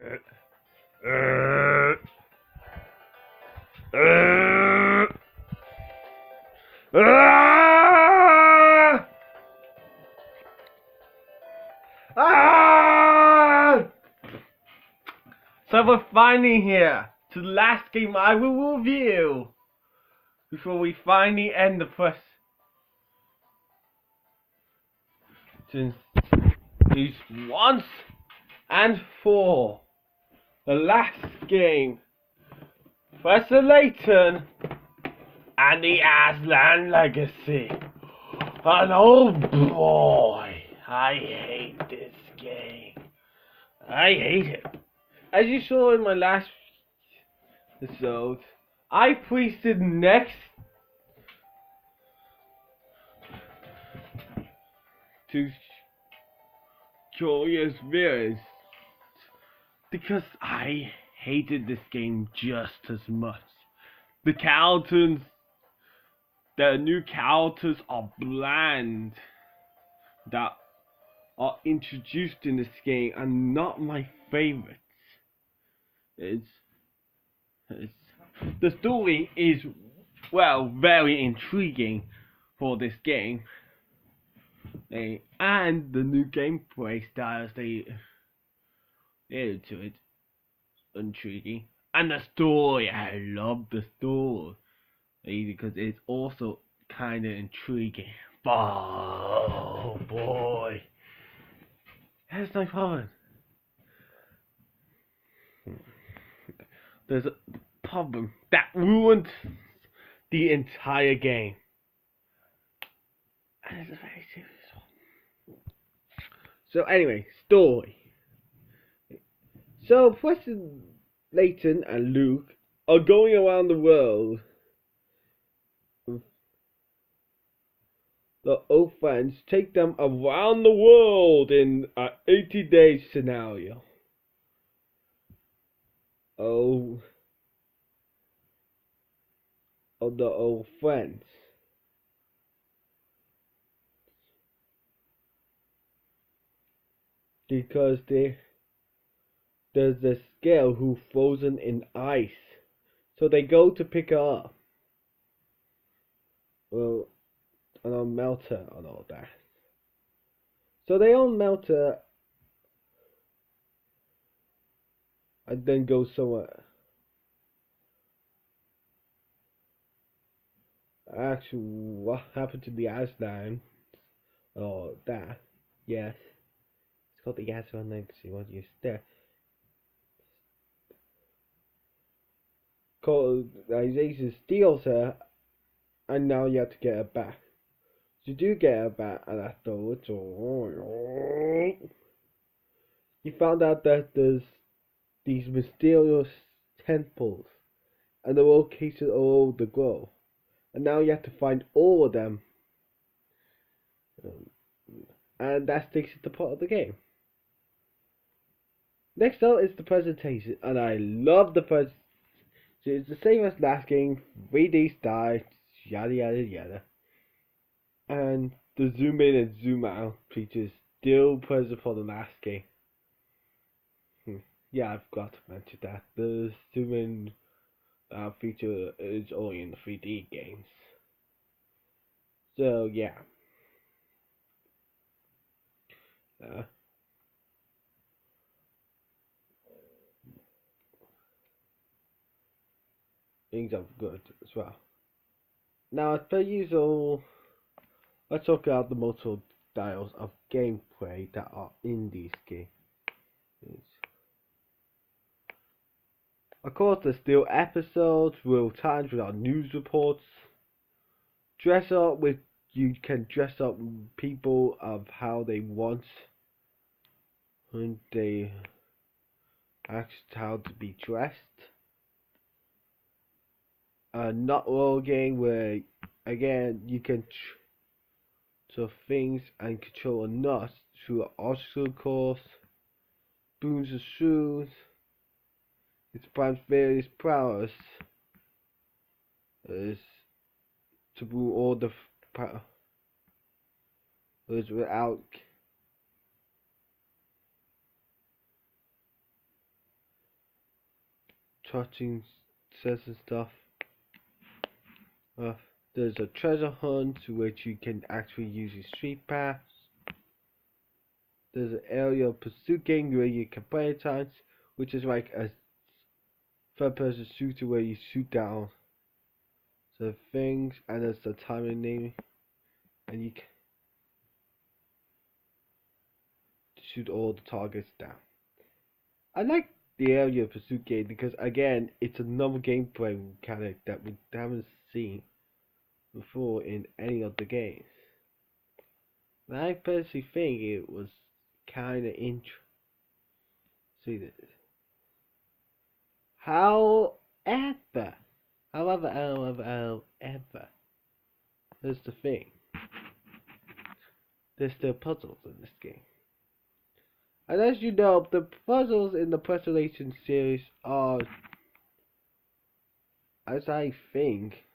So we're finally here to the last game I will review before we finally end the first. Since these once and for the last game, Professor Layton and the Azran Legacy. And oh boy, I hate this game. I hate it. As you saw in my last episode, I placed next to Curious Viewers because I hated this game just as much. The new characters are bland that are introduced in this game are not my favorites. The story is, well, very intriguing for this game. And the new gameplay styles they added to it, intriguing. And the story, I love the story because it's also kind of intriguing. Oh boy, that's my problem. There's a problem that ruined the entire game, and it's a very serious one. So anyway, story. So Professor Layton and Luke are going around the world. The old friends take them around the world in an 80-day scenario. Of the old friends. Because there's a scale who's frozen in ice. So they go to pick her up. Well, and I'll melt her and all that. So they all melt her and then go somewhere. Actually, what happened to the Azran? Oh, that. Yes. It's called the Azran Legacy. What you there? Colonization steals her, and now you have to get her back. So you do get her back, and afterwards, you found out that there's these mysterious temples, and they're located all over the globe. And now you have to find all of them. And that takes it to part of the game. Next up is the presentation, and I love the presentation. It's the same as last game, 3D style, yada yada yada. And the zoom in and zoom out features still present for the last game. Yeah, I forgot to mention that. The zoom in feature is only in the 3D games. So yeah. Things are good as well. Now, as per usual, let's talk about the multiple styles of gameplay that are in these games. Of course, there's still episodes, real times without news reports. Dress up with you can dress up people of how they want when they asked how to be dressed. Not role game where again you can to things and control a nut through an obstacle course, booms and shoes. It finds various powers is to do all the powers without touching says and stuff. Uh, there's a treasure hunt which you can actually use your street pass. There's an area pursuit game where you can play at times, which is like a third-person shooter where you shoot down the things, and there's the timing name, and you can shoot all the targets down. I like the area pursuit game because again, it's another gameplay mechanic that we haven't seen before in any of the games. And I personally think it was kind of interesting. However, here's the thing. There's still puzzles in this game. And as you know, the puzzles in the Preservation series are, as I think,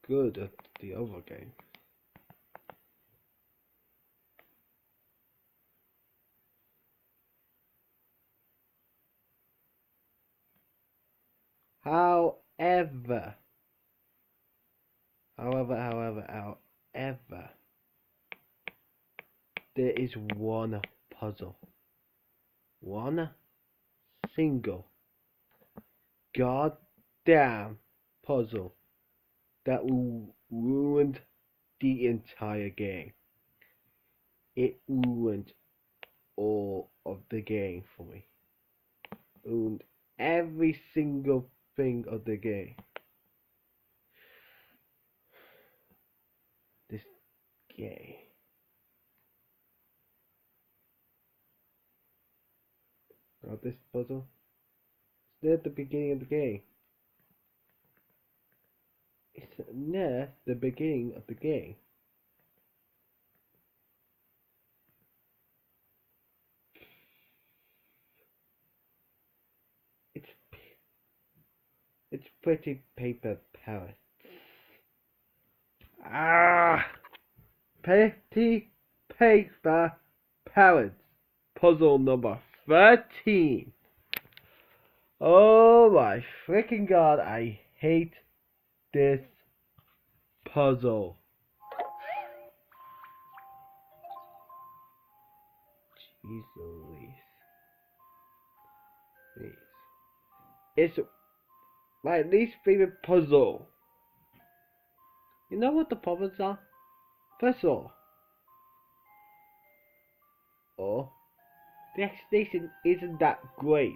good at the other game. However, there is one puzzle. One single goddamn puzzle that ruined the entire game. It ruined all of the game for me. Ruined every single thing of the game. This game. Now this puzzle. It's near the beginning of the game. It's near the beginning of the game. It's pretty paper parrots. Pretty paper parrots. Puzzle number 13. Oh my freaking god, I hate this puzzle. Jeez Louise. It's my least favorite puzzle. You know what the problems are? First of all, the explanation isn't that great.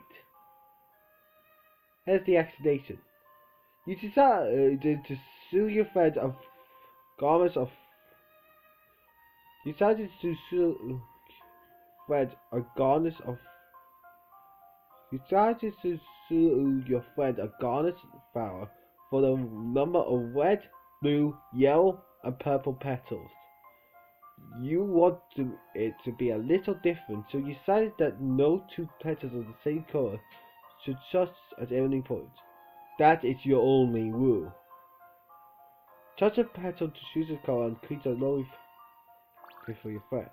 Here's the explanation. You decided to sue your friend of garments of. You decided to sue friend a garnish of. You decided to sue your friend a garnish flower for the number of red, blue, yellow, and purple petals. You want it to be a little different, so you decided that no two petals of the same color should touch at any point. That is your only rule. Touch a petal to choose a color and create a lonely for your friend.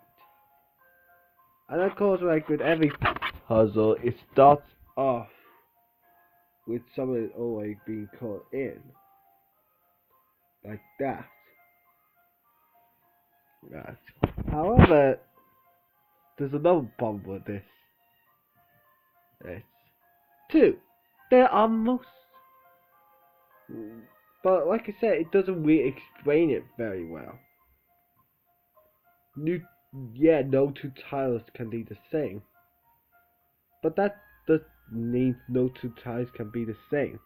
And of course, like with every puzzle, it starts off with someone always being caught in. Like that. Right. However, there's another problem with this. It's two. There are most. But like I said, it doesn't really explain it very well. No two tiles can be the same. But that does mean no two tiles can be the same.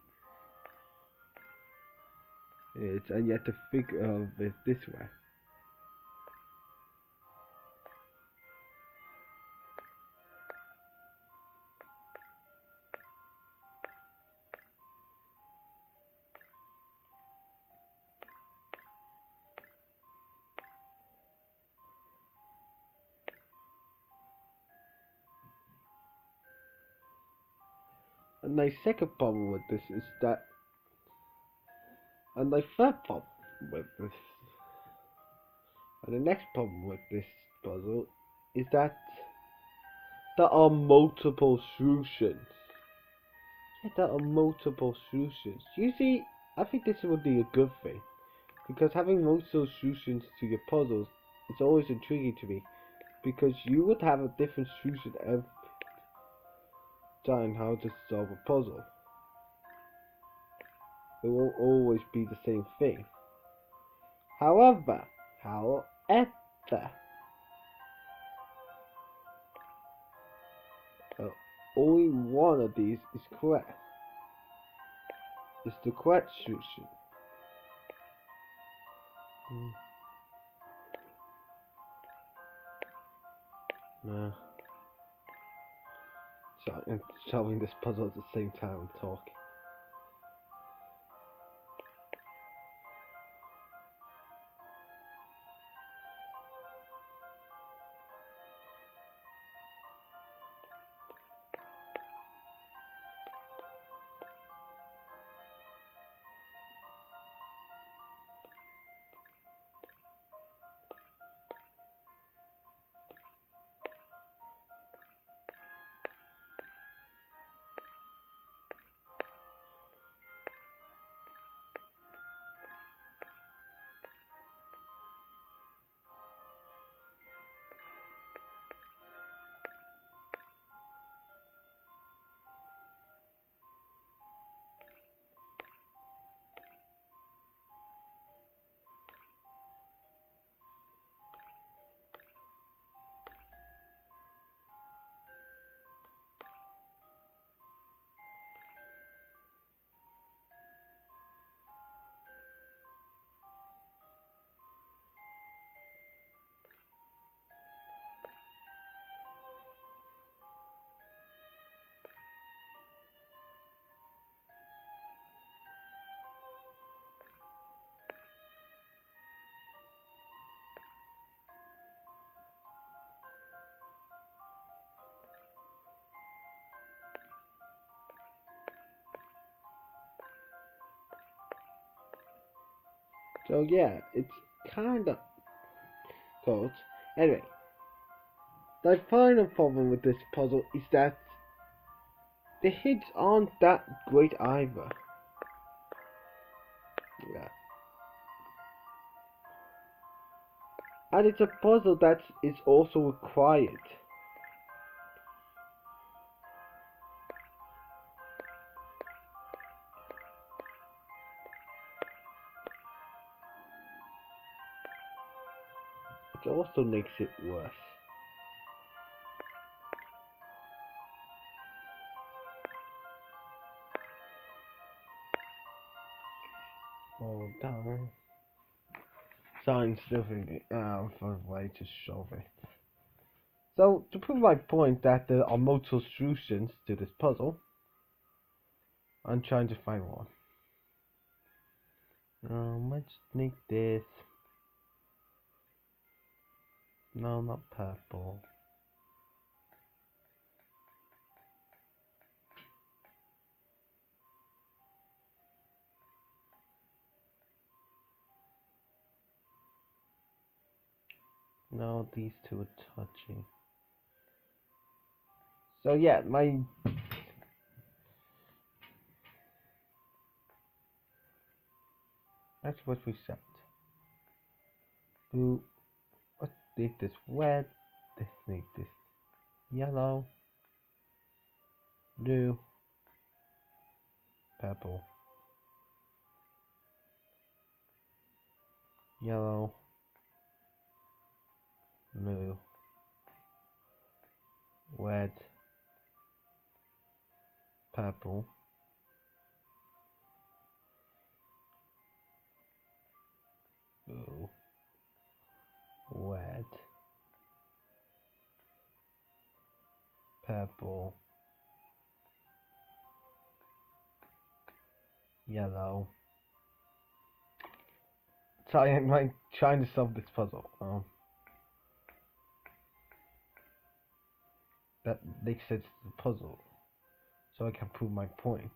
And you have to figure of it this way. And my second problem with this is that, and my third problem with this, and the next problem with this puzzle is that There are multiple solutions. Yeah, there are multiple solutions. You see, I think this would be a good thing. Because having multiple solutions to your puzzles is always intriguing to me. Because you would have a different solution every time how to solve a puzzle. It won't always be the same thing. However, uh, only one of these is correct. It's the correct solution. No. And solving this puzzle at the same time and talking. So yeah, it's kinda close. Anyway, the final problem with this puzzle is that the hits aren't that great either. Yeah. And it's a puzzle that is also required. Which also makes it worse. Oh damn. Science still thinking for a way to solve it. So to prove my point that there are multiple solutions to this puzzle, I'm trying to find one. Let's make this. No, not purple. No, these two are touching. So yeah, that's what we set. Blue. Let's make this red. Let's make this yellow. Blue. Purple. Yellow. Blue. Red. Purple. Blue. Red. Purple. Yellow. Sorry, I'm like trying to solve this puzzle. That makes sense to the puzzle, so I can prove my point.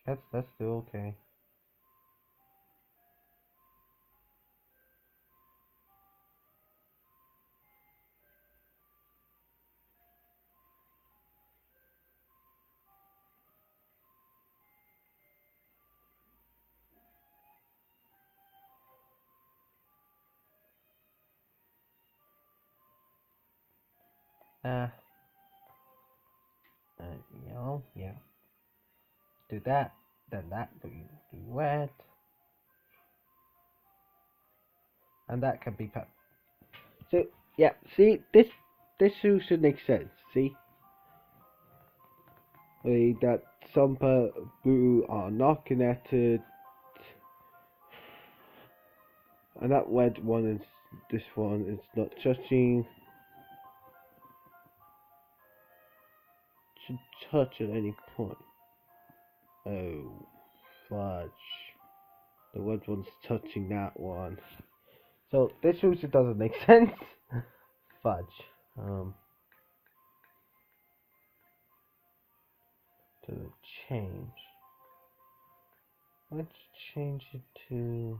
That's still okay. Uh, yeah. Do that, then that, do wet, and that can be pep. So yeah, see this should make sense. See, that some people are not connected, and that red one is this one is not touching. Should touch at any point. Oh, fudge. The red one's touching that one. So this usually doesn't make sense. Fudge. Um, to change. Let's change it to.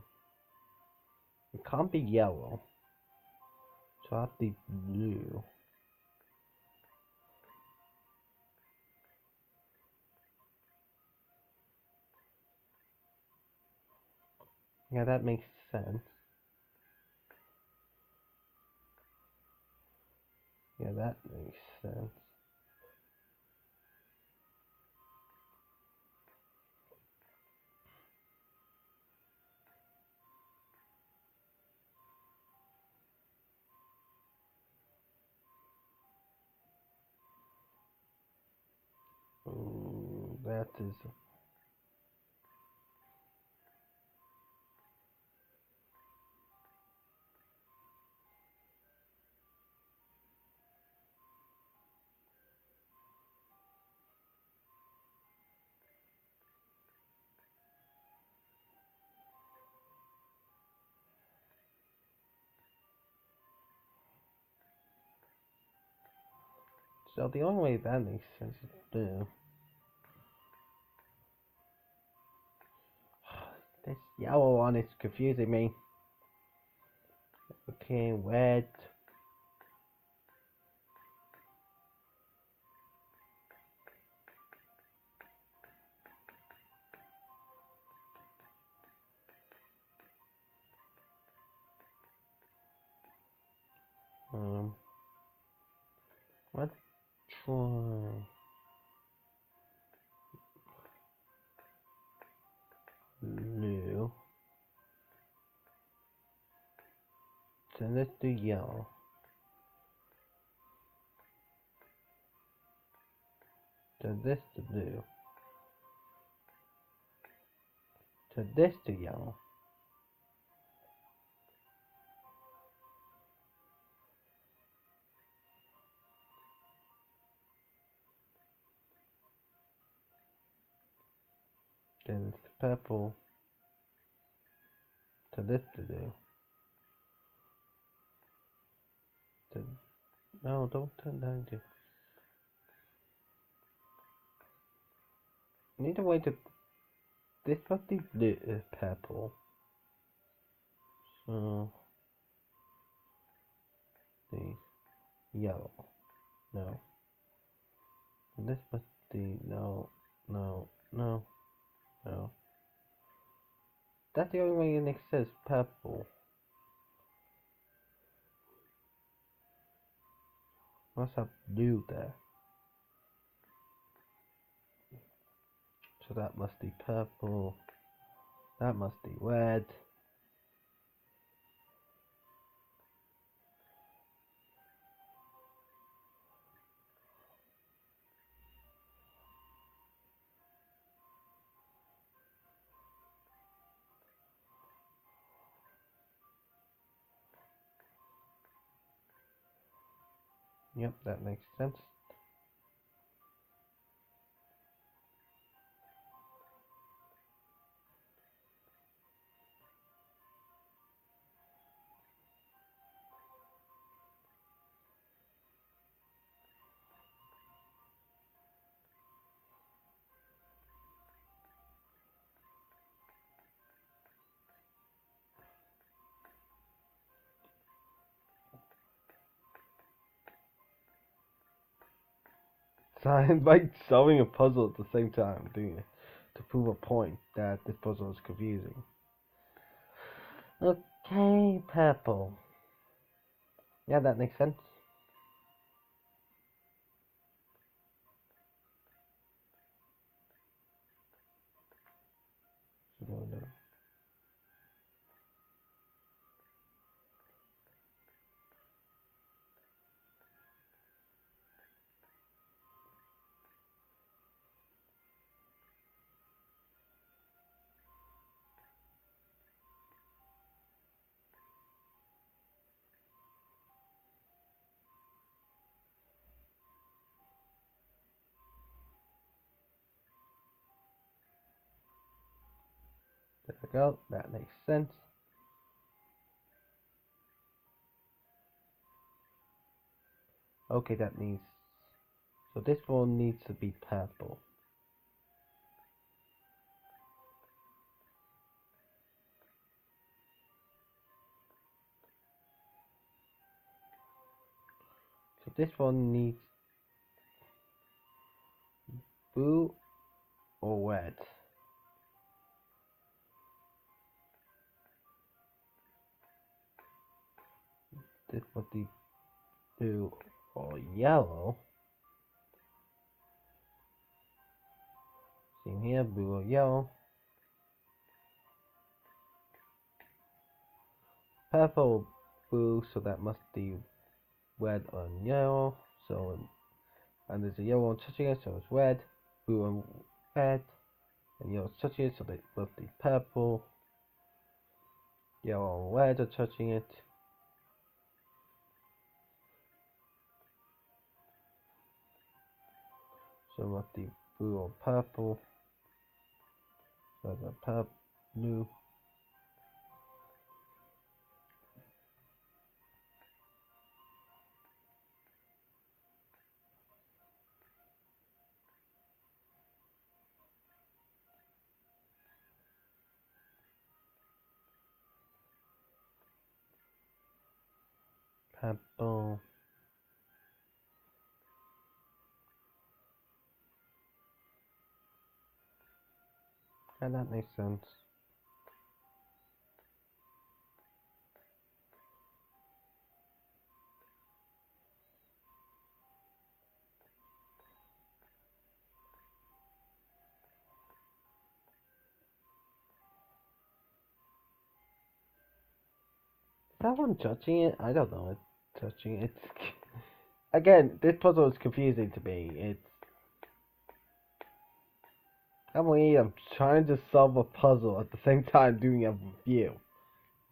It can't be yellow. So I have to be blue. Yeah, that makes sense. Yeah, that makes sense. That is. So the only way that makes sense is blue. This yellow one is confusing me. Okay, red. Um, let's try blue. So let's do yellow. So this to blue. So this to yellow. Then it's purple. To this to blue. To, no, don't turn that into. Need a way to. This must be blue, purple. So the yellow. No. This must be no, no, no, no. That's the only way it says purple. Must have blue there. So that must be purple. That must be red. Yep, that makes sense. time by solving a puzzle at the same time, doing it to prove a point that this puzzle is confusing. Okay, purple. Yeah, that makes sense. There we go, that makes sense. Okay, that needs... So this one needs to be purple. So this one needs blue or red. This would be blue or yellow. Same here, blue or yellow. Purple, blue, so that must be red or yellow. So, and there's a yellow one touching it, so it's red, blue and red, and yellow touching it, so they must be purple. Yellow and red are touching it. So it must be blue or purple. So the purple, blue. Purple. And that makes sense. Is that one touching it? I don't know. It's touching it. Again, this puzzle is confusing to me. I'm trying to solve a puzzle at the same time doing a review.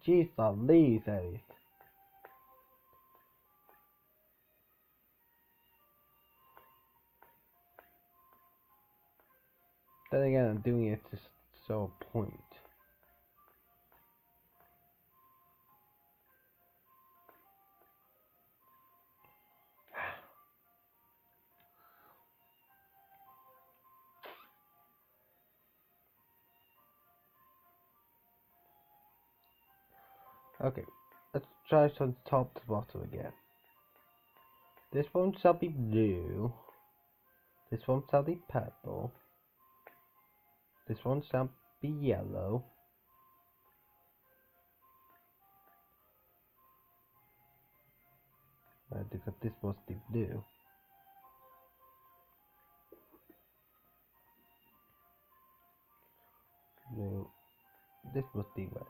Jeez, Louise, Eddie. Then again, I'm doing it to show a point. Okay, let's try from top to bottom again. This one shall be blue. This one shall be purple. This one shall be yellow. Because this must be blue. Blue. This must be red.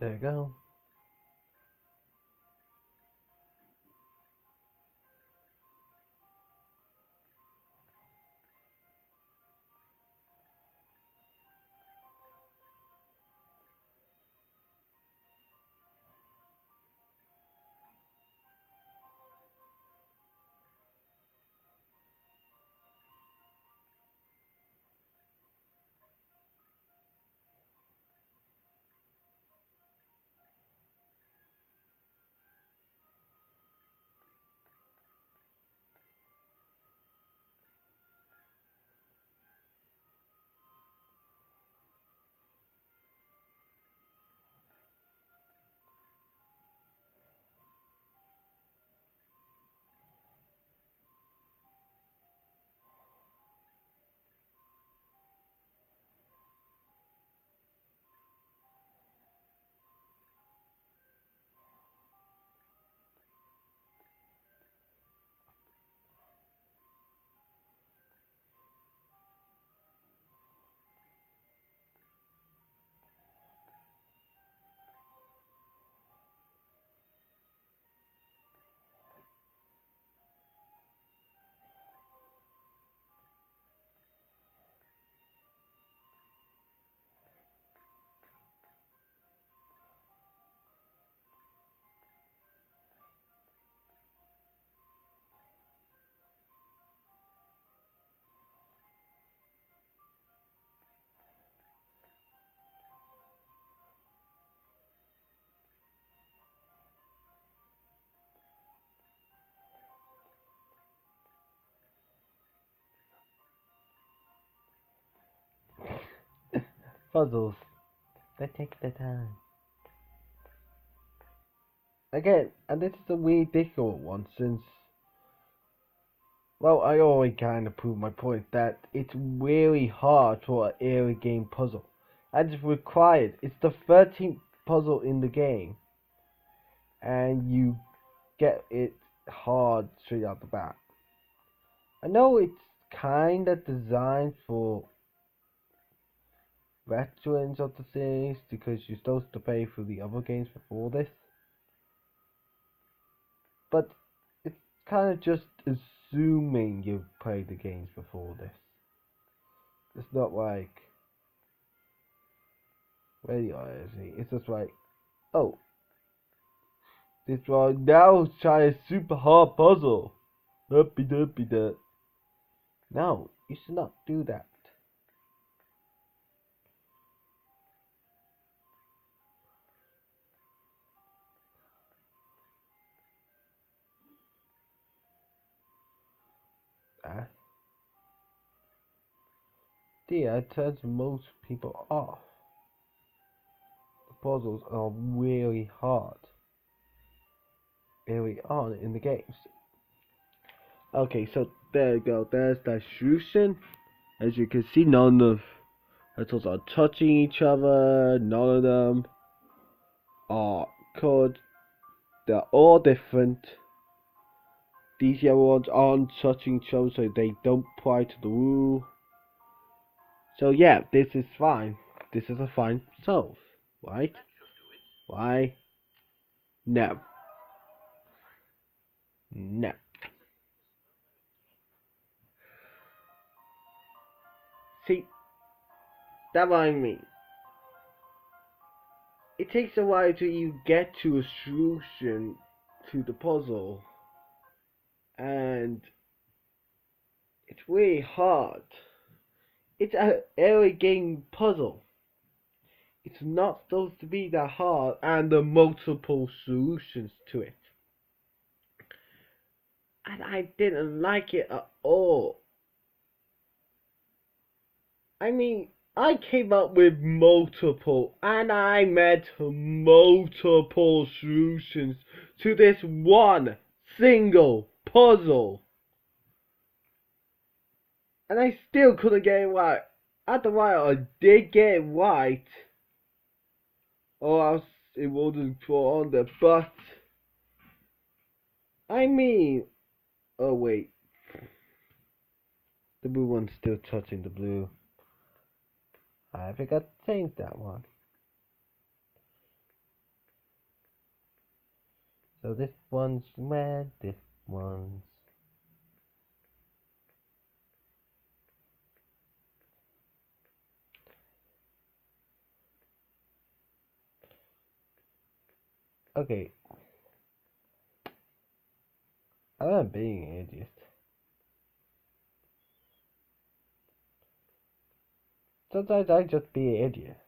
There you go. Puzzles. They take their time. Again, and this is a weird difficult one since, well, I already kind of proved my point that it's really hard for an early game puzzle. And it's required. It's the 13th puzzle in the game. And you get it hard straight out the bat. I know it's kind of designed for veterans of the series because you're supposed to pay for the other games before this. But it's kind of just assuming you've played the games before this. It's not like really honestly. It's just like, oh, this one now try a super hard puzzle. Duppy duppy dup. No, you should not do that. That turns most people off. The puzzles are really hard early on in the games. Okay, so there you go. There's the solution. As you can see, none of the tools are touching each other. None of them are code. They're all different. These yellow ones aren't touching each other, so they don't apply to the rule. So yeah, this is fine. This is a fine solve, right? Why? No. No. See, that's what I mean. It takes a while till you get to a solution to the puzzle, and it's really hard. It's an early game puzzle. It's not supposed to be that hard, and there are multiple solutions to it. And I didn't like it at all. I mean, I came up with multiple, and I met multiple solutions to this one single puzzle. And I still couldn't get it right. At the right, I did get it right, or else it wouldn't put on there, but I mean, oh wait, the blue one's still touching the blue. I forgot to change that one. So this one's red, this one's... Okay. I'm being an idiot. Sometimes I just be an idiot.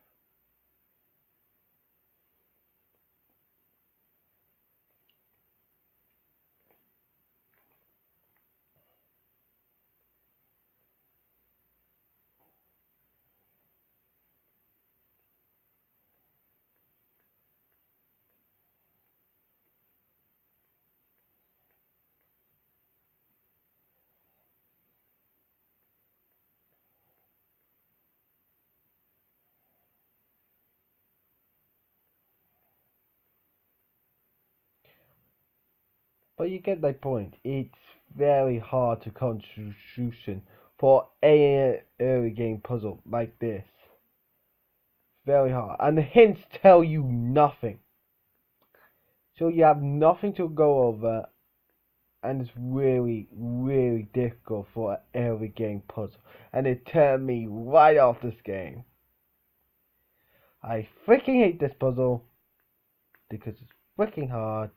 But you get my point. It's very hard to constitution for a early game puzzle like this. Very hard. And the hints tell you nothing. So you have nothing to go over, and it's really, really difficult for an early game puzzle. And it turned me right off this game. I freaking hate this puzzle because it's freaking hard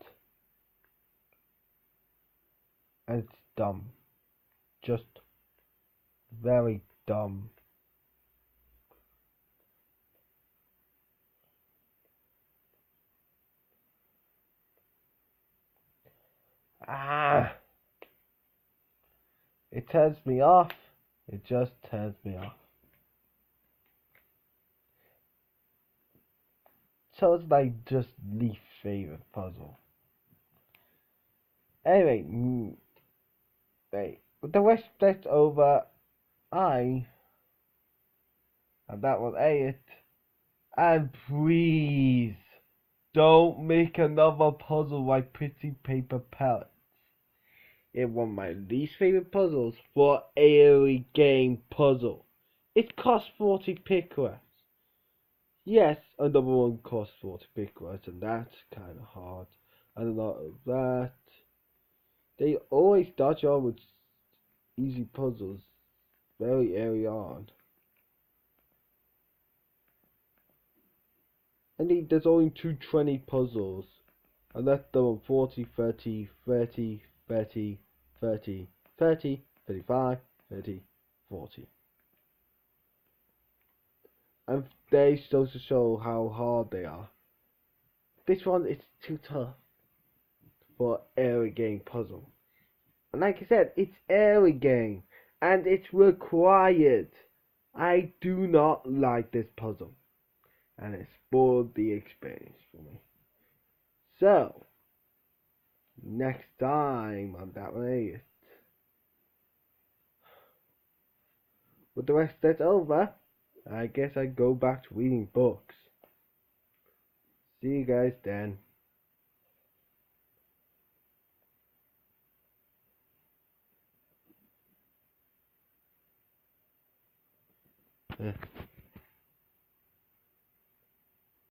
and it's dumb. Just very dumb. Ah! It turns me off. It just turns me off. So it's like just least favorite puzzle. Anyway, wait. With the rest left over, and that was it. And please, don't make another puzzle like Pretty Paper Pellets. It one of my least favorite puzzles for early game puzzle. It costs 40 pickers. Yes, another one costs 40 pickers, and that's kind of hard. And a lot of that. They always start you on with easy puzzles very early on. And there's only 220 puzzles. And that's the 40, 30, 30, 30, 30, 30, 35, 30, 40. And they supposed to show how hard they are. This one is too tough for early game puzzle. And like I said, it's early game. And it's required. I do not like this puzzle. And it spoiled the experience for me. So, next time on that way, with the rest that's over, I guess I go back to reading books. See you guys then.